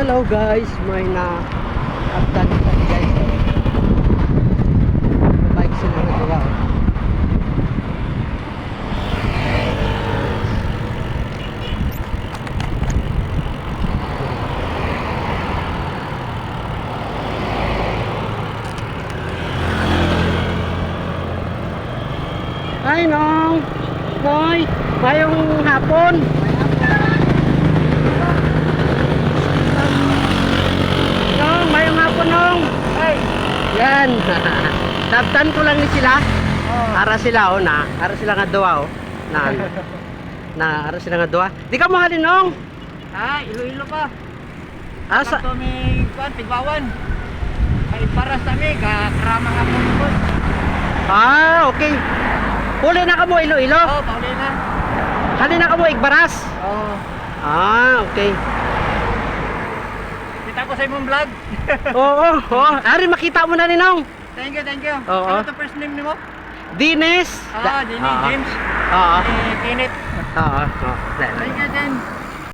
Hello guys, may na-uptan tayo guys. Mabike sila na gawa. Hi Nong! Noy! Mayong hapon! Nong! Mayong hapon Nong! Ay! Yan! Taptan ko lang ni sila. Oh. Ara sila oh na. Ara sila nga duwa oh. Ara sila nga duwa. Di ka mahalin Nong! Ha? Iloilo pa. Asa? Sakto may kuwan, tigbawan. Ay para sa mi, kakrama nga po po. Ah, okay. Huli na ka mo Iloilo. Oh, pauli na. Halin na ka mo Igbaras. Oh. Ah, okay. Kita ko sa imong vlog. Oo, oo. Ari makita mo na ni Nong. Thank you, thank you. Oo. Ano to first name nimo? Dines. Ah, Jenny James. Oo. Kinit. Oo. Oo. Thank you, Jen.